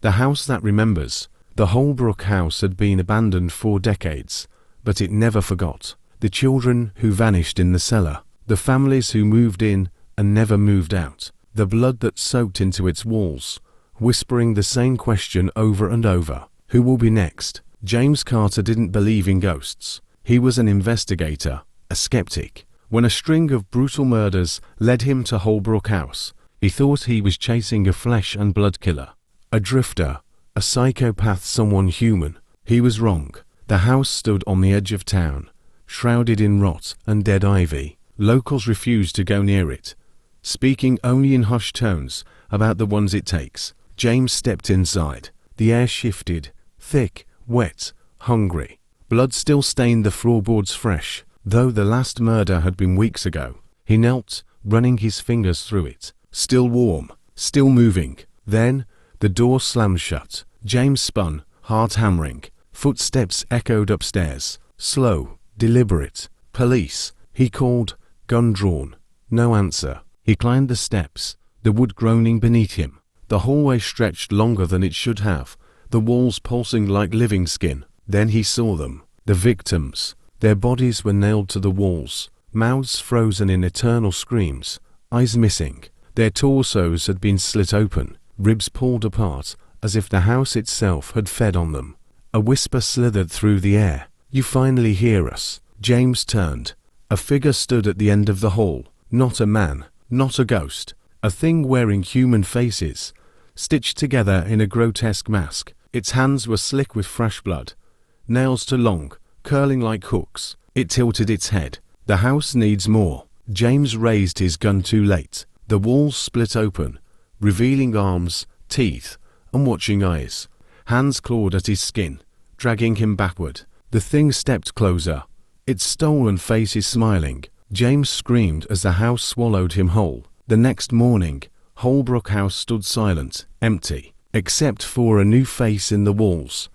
The house that remembers. The Holbrook house had been abandoned for decades, but it never forgot. The children who vanished in the cellar, the families who moved in and never moved out, the blood that soaked into its walls, whispering the same question over and over. Who will be next? James Carter didn't believe in ghosts. He was an investigator, a skeptic. When a string of brutal murders led him to Holbrook House, he thought he was chasing a flesh and blood killer, a drifter, a psychopath, someone human. He was wrong. The house stood on the edge of town, shrouded in rot and dead ivy. Locals refused to go near it, speaking only in hushed tones about the ones it takes. James stepped inside. The air shifted, thick, wet, hungry. Blood still stained the floorboards fresh, though the last murder had been weeks ago. He knelt, running his fingers through it. Still warm, still moving. Then, the door slammed shut. James spun, heart hammering. Footsteps echoed upstairs. Slow, deliberate. Police, he called, gun drawn. No answer. He climbed the steps, the wood groaning beneath him. The hallway stretched longer than it should have, the walls pulsing like living skin. Then he saw them, the victims. Their bodies were nailed to the walls, mouths frozen in eternal screams, eyes missing. Their torsos had been slit open, ribs pulled apart, as if the house itself had fed on them. A whisper slithered through the air. "You finally hear us." James turned. A figure stood at the end of the hall. Not a man, not a ghost. A thing wearing human faces, stitched together in a grotesque mask. Its hands were slick with fresh blood, nails too long, curling like hooks. It tilted its head. "The house needs more." James raised his gun too late. The walls split open, revealing arms, teeth, and watching eyes. Hands clawed at his skin, dragging him backward. The thing stepped closer, its stolen faces smiling. James screamed as the house swallowed him whole. The next morning, Holbrook House stood silent, empty, except for a new face in the walls,